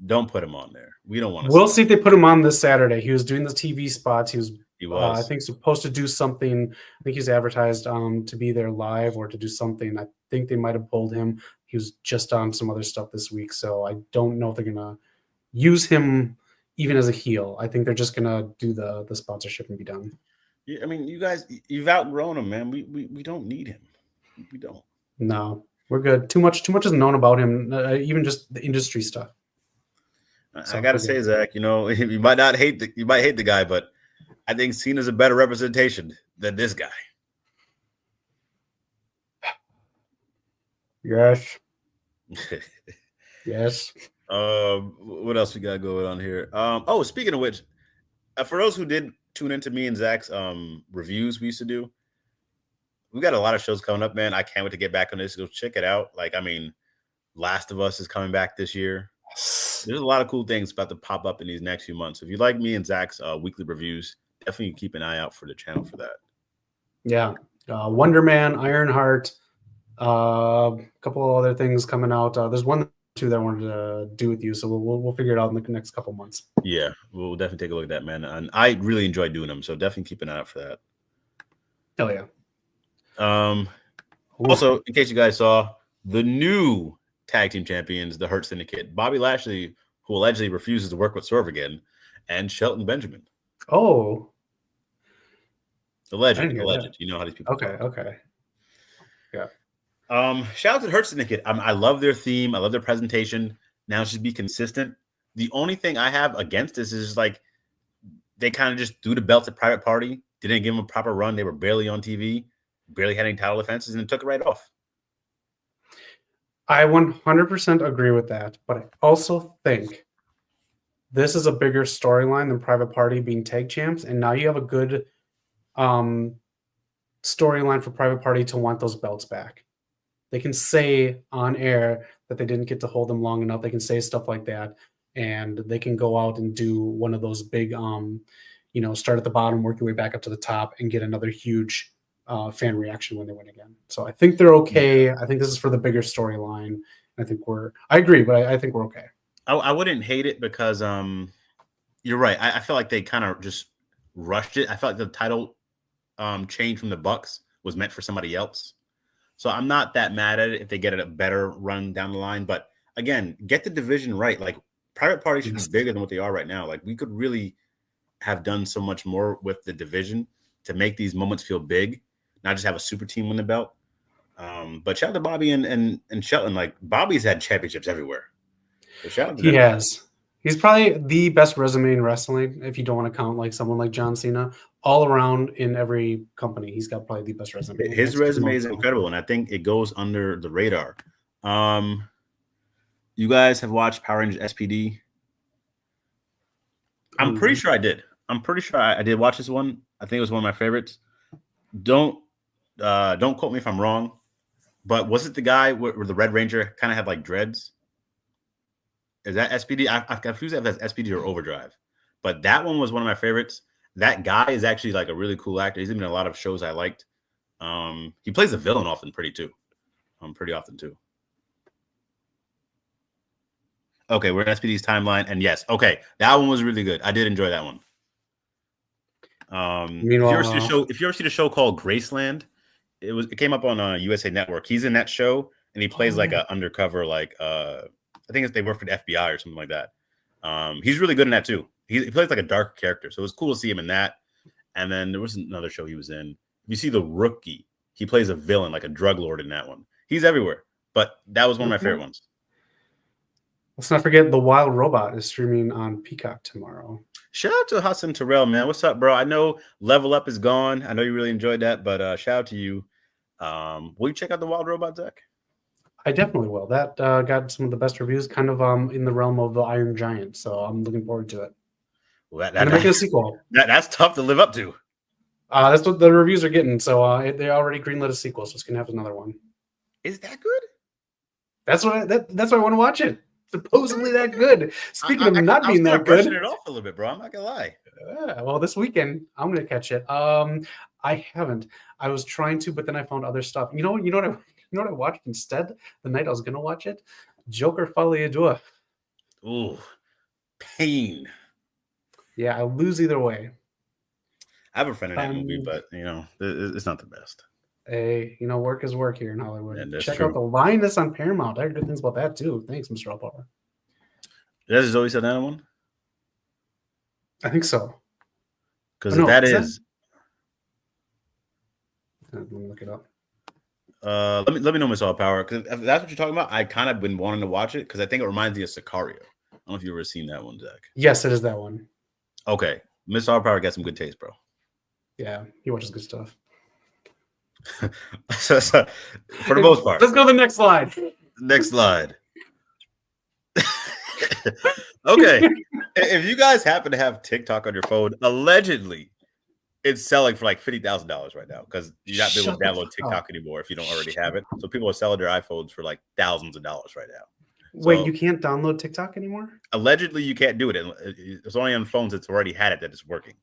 Don't put him on there. We don't want to. We'll see if they put him on this Saturday. He was doing the TV spots. He was. I think supposed to do something. I think he's advertised to be there live or to do something. I think they might have pulled him. He was just on some other stuff this week, so I don't know if they're gonna use him even as a heel. I think they're just gonna do the sponsorship and be done. Yeah, I mean, you guys, you've outgrown him, man. We don't need him. We don't. No, we're good. Too much is known about him. Even just the industry stuff. So I gotta say, Zach, you might hate the guy, but I think Cena's a better representation than this guy. Yes. Yes. What else we got going on here? Speaking of which, for those who did tune into me and Zach's reviews we used to do, we got a lot of shows coming up, man. I can't wait to get back on this. Go check it out. Last of Us is coming back this year. There's a lot of cool things about to pop up in these next few months. If you like me and Zach's weekly reviews, definitely keep an eye out for the channel for that. Yeah. Wonder Man, Ironheart, a couple of other things coming out. There's one or two that I wanted to do with you, so we'll figure it out in the next couple months. Yeah, we'll definitely take a look at that, man. And I really enjoy doing them, so definitely keep an eye out for that. Hell yeah. Also, in case you guys saw, the new tag team champions, the Hurt Syndicate, Bobby Lashley, who allegedly refuses to work with Swerve again, and Shelton Benjamin. Oh. Alleged. You know how these people talk. Okay. Yeah. Shout out to the Hurt Syndicate. I love their theme. I love their presentation. Now just be consistent. The only thing I have against this is they kind of just threw the belts at Private Party. Didn't give them a proper run. They were barely on TV, barely had any title defenses, and took it right off. I 100% agree with that, but I also think this is a bigger storyline than Private Party being tag champs, and now you have a good storyline for Private Party to want those belts back. They can say on air that they didn't get to hold them long enough. They can say stuff like that, and they can go out and do one of those big, start at the bottom, work your way back up to the top, and get another huge fan reaction when they win again. So I think they're okay. I think this is for the bigger storyline. I agree, but I think we're okay. I wouldn't hate it because you're right. I feel like they kind of just rushed it. I felt like the title change from the Bucks was meant for somebody else. So I'm not that mad at it if they get a better run down the line. But again, get the division right. Private Party should be bigger than what they are right now. We could really have done so much more with the division to make these moments feel big, not just have a super team win the belt. But shout out to Bobby and Shelton. Bobby's had championships everywhere. So shout out to them. He has. He's probably the best resume in wrestling, if you don't want to count someone like John Cena. All around in every company, he's got probably the best resume. His resume is incredible, and I think it goes under the radar. You guys have watched Power Rangers SPD? I'm pretty sure I did. I did watch this one. I think it was one of my favorites. Don't quote me if I'm wrong, but was it the guy where the Red Ranger kind of had dreads? Is that SPD? I confuse that if that's SPD or Overdrive, but that one was one of my favorites. That guy is actually a really cool actor. He's been in a lot of shows I liked. He plays a villain pretty often too. Okay, we're in SPD's timeline, and yes, okay, that one was really good. I did enjoy that one. Meanwhile, if you ever see the show called Graceland, it came up on USA Network. He's in that show, and he plays an undercover, I think they work for the FBI or something like that. He's really good in that too. He plays a dark character, so it was cool to see him in that. And then there was another show he was in. If you see The Rookie, he plays a villain, a drug lord in that one. He's everywhere, but that was one of my favorite ones. Let's not forget The Wild Robot is streaming on Peacock tomorrow. Shout out to Hassan Terrell, man. What's up, bro? I know Level Up is gone. I know you really enjoyed that, but shout out to you. Will you check out The Wild Robot, Zach? I definitely will. That got some of the best reviews, kind of in the realm of the Iron Giant. So I'm looking forward to it. Well, they're making a sequel. That's tough to live up to. That's what the reviews are getting. So they already greenlit a sequel, so it's gonna have another one. Is that good? That's why I want to watch it. Supposedly that good. Speaking of not being that good, brushing it off a little bit, bro. I'm not gonna lie. Well, this weekend I'm gonna catch it. I haven't. I was trying to, but then I found other stuff. You know what I watched instead? The night I was gonna watch it, Joker Folie à Deux. Ooh, pain. Yeah, I lose either way. I have a friend in that movie, but it's not the best. Hey, work is work here in Hollywood. Yeah, Check out The Lioness on Paramount. I heard good things about that too. Thanks, Mr. Alpara. Is that Zoe Saldana one? I think so. Because if that is, let me look it up. Let me know, Miss All Power, because if that's what you're talking about, I kind of been wanting to watch it because I think it reminds me of Sicario. I don't know if you've ever seen that one, Zach. Yes, it is that one. Okay, Miss All Power got some good taste, bro. Yeah, he watches good stuff. so, for the most part, let's go to the next slide. Next slide. Okay. If you guys happen to have TikTok on your phone, allegedly it's selling for like $50,000 right now because you're not able to download TikTok anymore if you don't already have it. So people are selling their iPhones for like thousands of dollars right now. Wait, you So can't download TikTok anymore? allegedly you can't do it. It's only on phones that's already had it that it's working.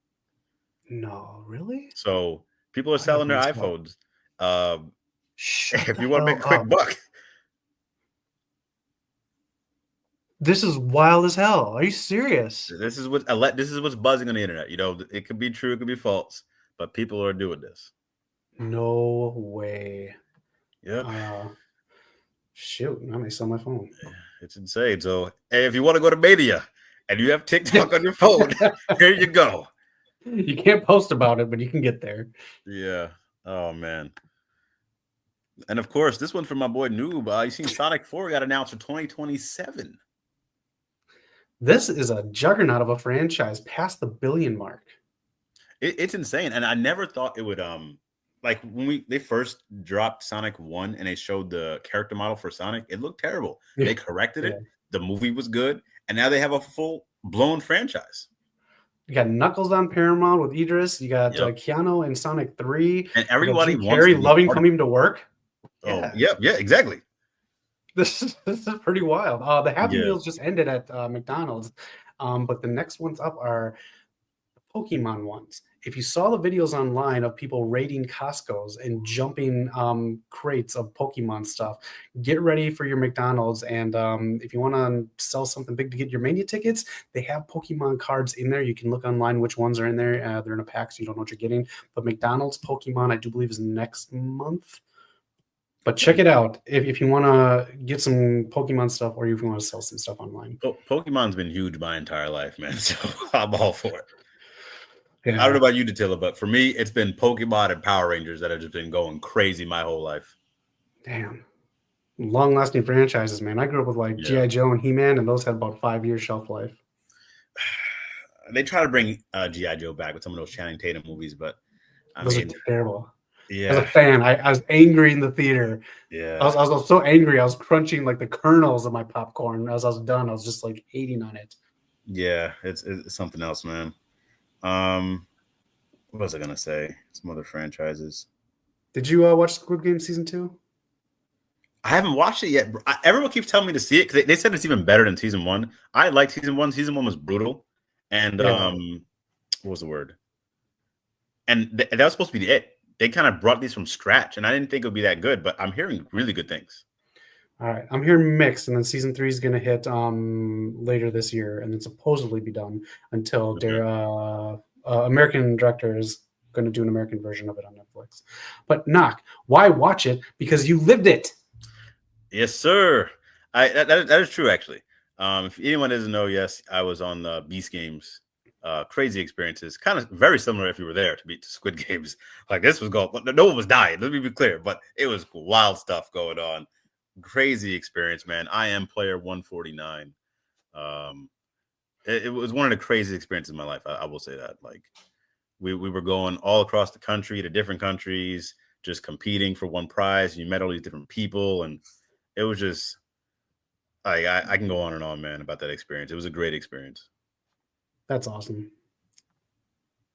No, really? So people are selling their iPhones. If you want to make a quick buck. This is wild as hell. Are you serious? This is what's buzzing on the internet. You know, it could be true, it could be false, but people are doing this. No way. Yep. Shoot, I may sell my phone. It's insane. So hey, if you want to go to Mania and you have TikTok on your phone, here you go. You can't post about it, but you can get there. Yeah. Oh man. And of course, this one from my boy Noob. You seen Sonic 4 got announced for 2027. This is a juggernaut of a franchise past the billion mark. It's insane. And I never thought it would like when they first dropped Sonic 1 and they showed the character model for Sonic, it looked terrible. They corrected it. The movie was good. And now they have a full blown franchise. You got Knuckles on Paramount with Idris. You got Keanu in Sonic 3. And everybody wants Carrie loving coming to work. Oh, yeah, exactly. This is pretty wild. The Happy Meals just ended at McDonald's, but the next ones up are Pokemon ones. If you saw the videos online of people raiding Costco's and jumping crates of Pokemon stuff, get ready for your McDonald's. And if you want to sell something big to get your Mania tickets, they have Pokemon cards in there. You can look online which ones are in there. They're in a pack, so you don't know what you're getting. But McDonald's Pokemon, I do believe, is next month. But check it out if you want to get some Pokemon stuff or if you want to sell some stuff online. Pokemon's been huge my entire life, man. So I'm all for it. Yeah. I don't know about you, Datilla, but for me, it's been Pokemon and Power Rangers that have just been going crazy my whole life. Damn. Long-lasting franchises, man. I grew up with like G.I. Joe and He-Man, and those had about 5-year shelf life. They try to bring G.I. Joe back with some of those Channing Tatum movies, but those are terrible. Yeah. As a fan, I was angry in the theater. Yeah. I was so angry. I was crunching like the kernels of my popcorn. As I was done, I was just like hating on it. Yeah, it's something else, man. What was I gonna say? Some other franchises. Did you watch Squid Game season 2? I haven't watched it yet. Everyone keeps telling me to see it because they said it's even better than season 1. I liked season 1. Season 1 was brutal, and what was the word? And that was supposed to be it. They kind of brought these from scratch, and I didn't think it would be that good, but I'm hearing really good things. All right, I'm hearing mixed, and then season 3 is going to hit later this year, and then supposedly be done until their American director is going to do an American version of it on Netflix. But Knock, why watch it? Because you lived it. Yes, sir. That is true, actually. If anyone doesn't know, yes, I was on the Beast Games. Crazy experiences, kind of very similar if you were there to Squid Games. Like this was going, no one was dying. Let me be clear, but it was wild stuff going on. Crazy experience, man. I am player 149. It was one of the craziest experiences of my life. I will say that. Like we were going all across the country to different countries, just competing for one prize. You met all these different people, and it was just like I can go on and on, man, about that experience. It was a great experience. That's awesome.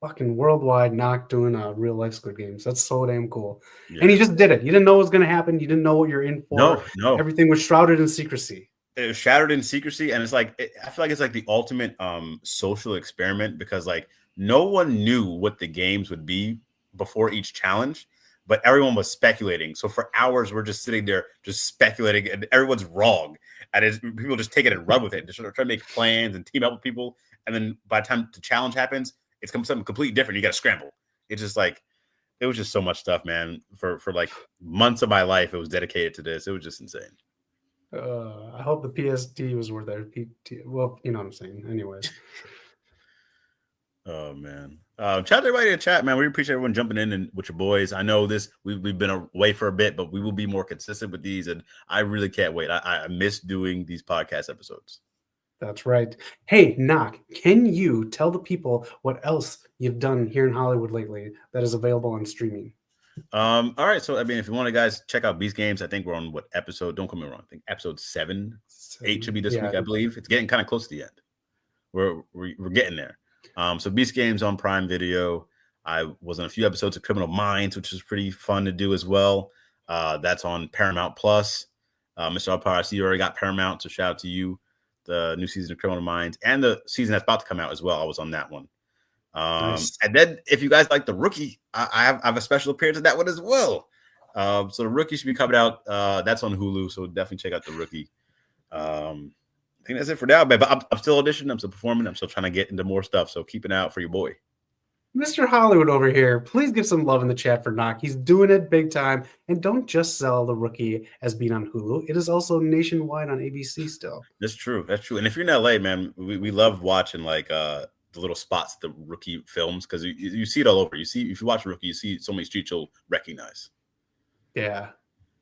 Fucking worldwide Knock doing real life Squid Games. That's so damn cool. Yeah. And he just did it. You didn't know what was going to happen. You didn't know what you're in for. No. Everything was shrouded in secrecy. It was shrouded in secrecy, and it's like I feel like it's like the ultimate social experiment because like no one knew what the games would be before each challenge, but everyone was speculating. So for hours, we're just sitting there just speculating, and everyone's wrong. And people just take it and run with it, just try to make plans and team up with people. And then by the time the challenge happens, it's something completely different. You got to scramble. It's just like, it was just so much stuff, man. For like months of my life, it was dedicated to this. It was just insane. I hope the PSD was worth there. Well, you know what I'm saying. Anyways. Oh, man. Shout out to everybody in the chat, man. We appreciate everyone jumping in and with your boys. I know we've been away for a bit, but we will be more consistent with these. And I really can't wait. I miss doing these podcast episodes. That's right. Hey, Knock, can you tell the people what else you've done here in Hollywood lately that is available on streaming? All right. So I mean, if you want to guys check out Beast Games, I think we're on what episode? Don't get me wrong. I think episode 7, 8 should be this week. I believe it's getting kind of close to the end. We're getting there. So Beast Games on Prime Video. I was on a few episodes of Criminal Minds, which is pretty fun to do as well. That's on Paramount Plus. Mr. Alpar, I see you already got Paramount, so shout out to you. The new season of Criminal Minds and the season that's about to come out as well. I was on that one. Nice. And then if you guys like The Rookie, I have a special appearance in that one as well. So The Rookie should be coming out. That's on Hulu, so definitely check out The Rookie. I think that's it for now, man. But I'm still auditioning. I'm still performing. I'm still trying to get into more stuff. So keep an eye out for your boy. Mr. Hollywood over here, please give some love in the chat for Knock. He's doing it big time. And don't just sell The Rookie as being on Hulu. It is also nationwide on ABC still. That's true. That's true. And if you're in LA, man, we love watching like the little spots, the Rookie films, because you see it all over. You see, if you watch Rookie, you see so many streets you'll recognize. Yeah.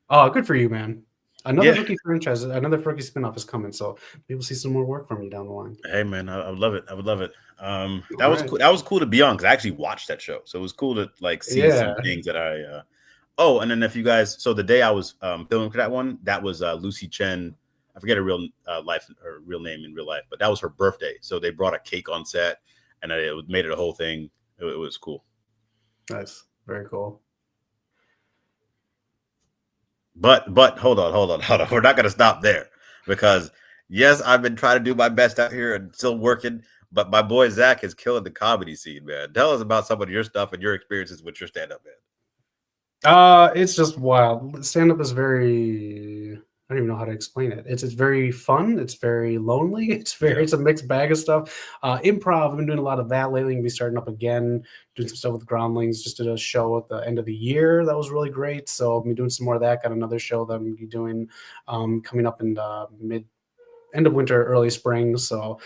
Oh, good for you, man. Another Rookie franchise, another Rookie spinoff is coming, so maybe we'll see some more work from you down the line. Hey, man, I would love it. I would love it. That was cool. That was cool to be on because I actually watched that show, so it was cool to like see some things that I. Oh, and then if you guys, so the day I was filming for that one, that was Lucy Chen. I forget her real real name in real life, but that was her birthday. So they brought a cake on set, and it made it a whole thing. It was cool. Nice, very cool. But hold on. We're not going to stop there because yes, I've been trying to do my best out here and still working. But my boy Zach is killing the comedy scene, man. Tell us about some of your stuff and your experiences with your stand-up, man. It's just wild. Stand-up is very. I don't even know how to explain it. It's very fun. It's very lonely. It's a mixed bag of stuff. Improv, I've been doing a lot of that lately. I'll be starting up again, doing some stuff with Groundlings. Just did a show at the end of the year that was really great. So I'll be doing some more of that. Got another show that I'm going to be doing coming up in end of winter, early spring. So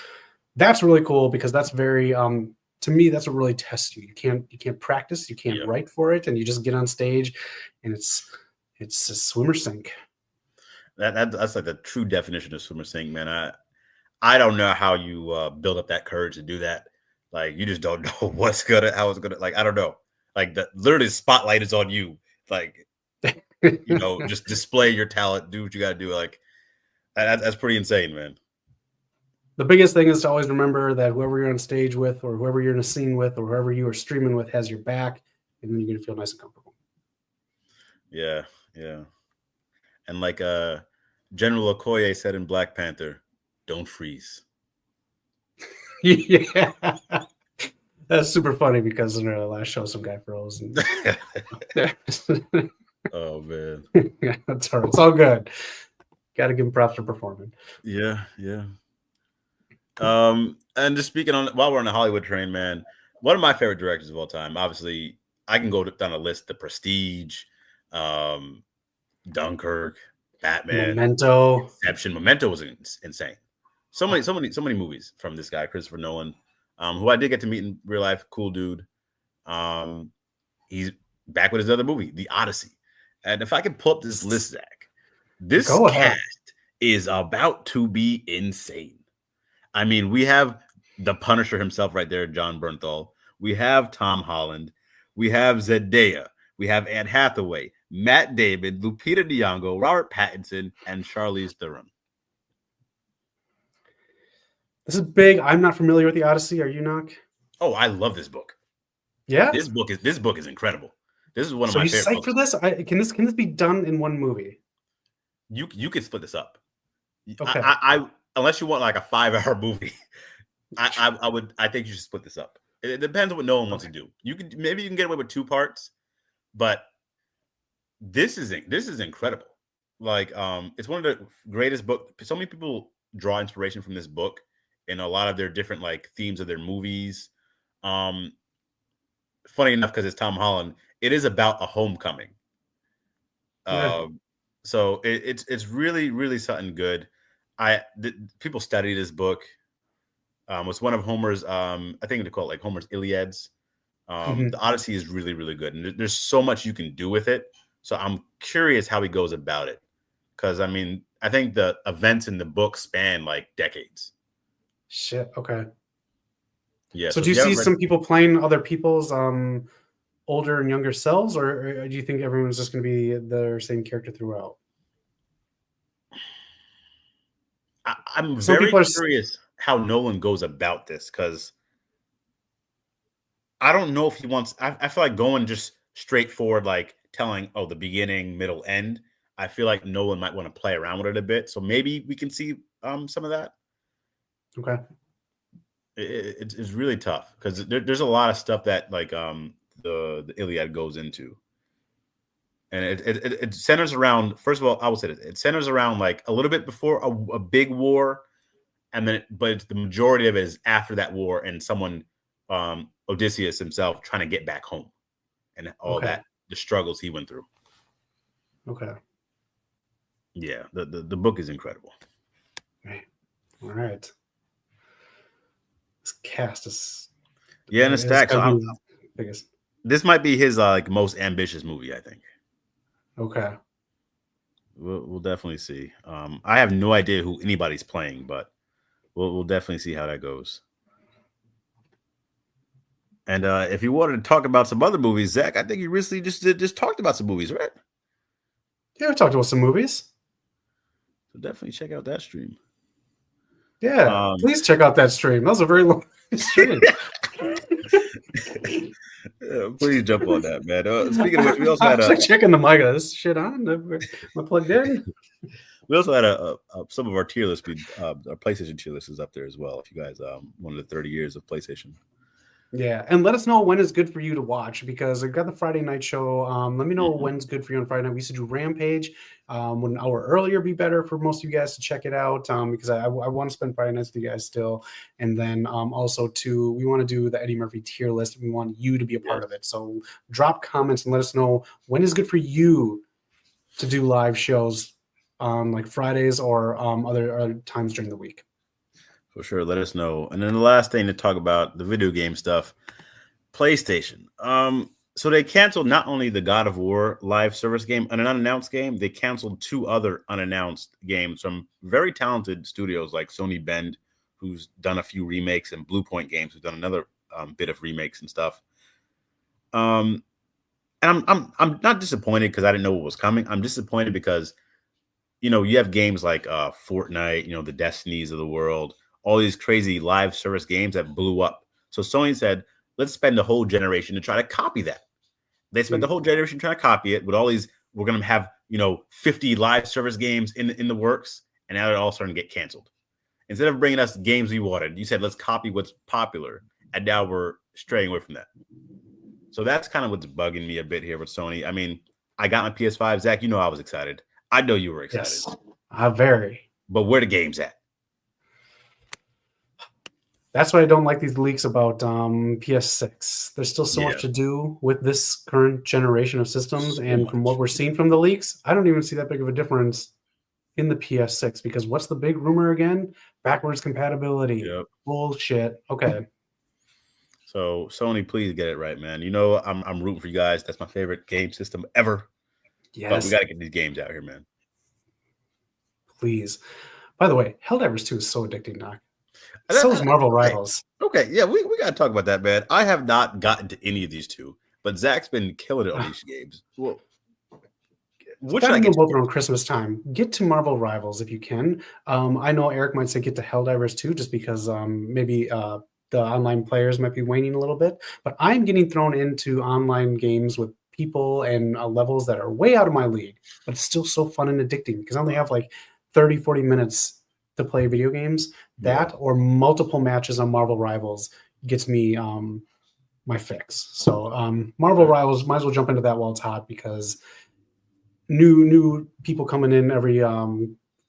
that's really cool because that's very to me, that's what really tests you. You can't practice, you can't write for it, and you just get on stage, and it's a swim or sink. That's like the true definition of swim or sink, man. I don't know how you build up that courage to do that. Like you just don't know how it's gonna. Like I don't know. Like literally, the spotlight is on you. Like just display your talent, do what you got to do. Like that's pretty insane, man. The biggest thing is to always remember that whoever you're on stage with, or whoever you're in a scene with, or whoever you are streaming with has your back, and then you're gonna feel nice and comfortable. Yeah. And like General Okoye said in Black Panther, "Don't freeze." Yeah, that's super funny because in our last show, some guy froze. And... oh man, yeah, that's all right. It's all good. Got to give him props for performing. Yeah. And just speaking on while we're on the Hollywood train, man, one of my favorite directors of all time. Obviously, I can go down a list: The Prestige, Dunkirk, Batman, Memento. Inception. Memento was insane. So many movies from this guy, Christopher Nolan, who I did get to meet in real life. Cool dude. He's back with his other movie, The Odyssey. And if I can pull up this list, Zach, this cast is about to be insane. I mean, we have the Punisher himself right there, John Bernthal. We have Tom Holland. We have Zendaya. We have Anne Hathaway, Matt Damon, Lupita Nyong'o, Robert Pattinson, and Charlize Theron. This is big. I'm not familiar with The Odyssey. Are you, Knock? Oh, I love this book. Yeah, this book is incredible. This is one of my favorite. So you psyched for this? Can this be done in one movie? You can split this up. Okay. I unless you want like a 5-hour movie, I think you should split this up. It depends on what Nolan wants to do. You can get away with 2 parts, but this is incredible. Like it's one of the greatest books. So many people draw inspiration from this book in a lot of their different like themes of their movies. Funny enough, because it's Tom Holland, it is about a homecoming. So it's really, really something good. People study this book. It's one of Homer's. I think they call it like Homer's Iliads. The Odyssey is really, really good, and there's so much you can do with it. So I'm curious how he goes about it, because I mean, I think the events in the book span like decades. Shit. Okay. Yeah. So do you see some people playing other people's older and younger selves, or do you think everyone's just going to be their same character throughout? I'm Some very people are. curious how Nolan goes about this because I don't know if he wants. I feel like going just straightforward, like telling, oh, the beginning, middle, end. I feel like Nolan might want to play around with it a bit, so maybe we can see some of that. Okay. It's really tough because there's a lot of stuff that like the Iliad goes into, and it centers around. First of all, I will say it centers around like a little bit before a big war, and then but the majority of it is after that war and someone Odysseus himself trying to get back home and all Okay. that the struggles he went through. Okay. Yeah, the book is incredible. Okay. All right. This cast is Yeah, and it's stacked. So biggest. this might be his like most ambitious movie, I think. Okay. We'll definitely see. I have no idea who anybody's playing, but we'll definitely see how that goes. And if you wanted to talk about some other movies, Zach, I think you recently just talked about some movies, right? Yeah, we talked about some movies. So definitely check out that stream. Yeah, please check out that stream. That was a very long stream. Please jump on that, man. Speaking of which, we also had like checking the mic. Is this shit on? Am I plugged in? We also had some of our tier list, our PlayStation tier list is up there as well. If you guys wanted the 30 years of PlayStation. Yeah, and let us know when is good for you to watch because I've got the Friday night show. Let me know when's good for you on Friday night. We used to do Rampage. Would an hour earlier be better for most of you guys to check it out? Because I want to spend Friday nights with you guys still. And then also too, we want to do the Eddie Murphy tier list. We want you to be a part of it. So drop comments and let us know when is good for you to do live shows on like Fridays or other times during the week. For sure, let us know. And then the last thing to talk about, the video game stuff, PlayStation. So they canceled not only the God of War live service game, an unannounced game, they canceled 2 other unannounced games from very talented studios like Sony Bend, who's done a few remakes, and Blue Point Games, who's done another bit of remakes and stuff. And I'm not disappointed because I didn't know what was coming. I'm disappointed because, you have games like Fortnite, the Destinies of the world, all these crazy live service games that blew up. So Sony said, let's spend the whole generation to try to copy that. They spent the whole generation trying to copy it with all these. We're going to have, 50 live service games in the works. And now they're all starting to get canceled. Instead of bringing us games we wanted, you said, let's copy what's popular. And now we're straying away from that. So that's kind of what's bugging me a bit here with Sony. I mean, I got my PS5. Zach, I was excited. I know you were excited. Yes, very. But where the game's at? That's why I don't like these leaks about PS6. There's still so much to do with this current generation of systems. And from what we're seeing from the leaks, I don't even see that big of a difference in the PS6 because what's the big rumor again? Backwards compatibility. Yep. Bullshit. Okay. So Sony, please get it right, man. I'm rooting for you guys. That's my favorite game system ever. Yes. But we got to get these games out here, man. Please. By the way, Helldivers 2 is so addicting, Doc. So is Marvel Rivals. Okay, yeah, we got to talk about that, man. I have not gotten to any of these 2, but Zach's been killing it on these games. Well, which I get both around Christmas time. Get to Marvel Rivals if you can. I know Eric might say get to Helldivers 2 just because maybe the online players might be waning a little bit. But I'm getting thrown into online games with people and levels that are way out of my league, but it's still so fun and addicting because I only have like 30, 40 minutes to play video games. That or multiple matches on Marvel Rivals gets me my fix. So Marvel Rivals, might as well jump into that while it's hot because new people coming in every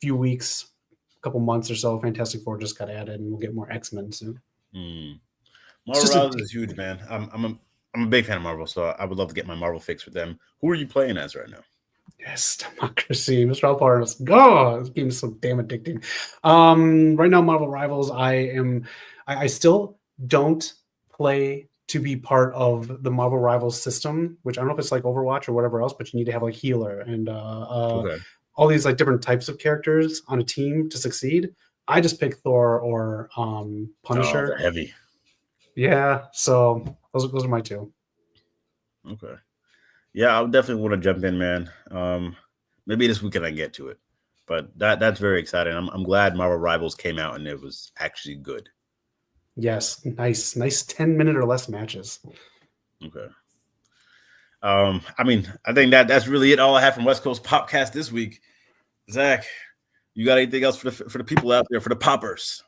few weeks, a couple months or so. Fantastic Four just got added, and we'll get more X-Men soon. Marvel Rivals is huge, man. I'm a big fan of Marvel, so I would love to get my Marvel fix with them. Who are you playing as right now? Yes, democracy, Mr. Alpar. Let's go. This game is so damn addicting. Right now, Marvel Rivals, I still don't play to be part of the Marvel Rivals system, which I don't know if it's like Overwatch or whatever else, but you need to have a healer and all these like different types of characters on a team to succeed. I just pick Thor or Punisher. Oh, heavy. Yeah, so those are my 2. Okay. Yeah, I definitely want to jump in, man. Maybe this weekend I get to it, but that's very exciting. I'm glad Marvel Rivals came out and it was actually good. Yes, nice 10-minute or less matches. Okay. I mean, I think that's really it. All I have from West Coast POPcast this week. Zach, you got anything else for the people out there, for the poppers?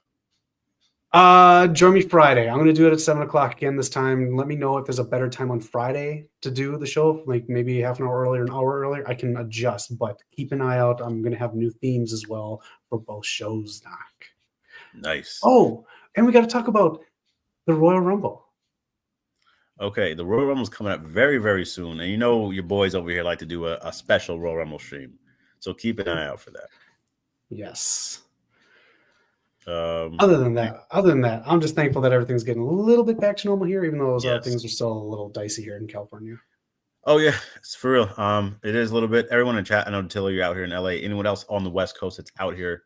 Join me Friday. I'm going to do it at 7:00 again this time. Let me know if there's a better time on Friday to do the show, like maybe half an hour earlier, an hour earlier. I can adjust, but keep an eye out. I'm going to have new themes as well for both shows, Doc. Nice. Oh, and we got to talk about the Royal Rumble. Okay, the Royal Rumble is coming up very, very soon. And you know your boys over here like to do a special Royal Rumble stream. So keep an eye out for that. Yes. Other than that, I'm just thankful that everything's getting a little bit back to normal here, even though those things are still a little dicey here in California. Oh yeah, it's for real. It is a little bit. Everyone in chat, I know Tilly, you're out here in LA. Anyone else on the West Coast that's out here,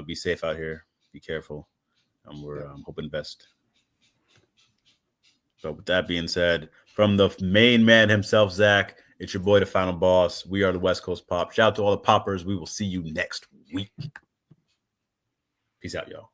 be safe out here. Be careful. We're hoping best. But with that being said, from the main man himself, Zach, it's your boy, the Final Boss. We are the West Coast Pop. Shout out to all the poppers. We will see you next week. Peace out, y'all.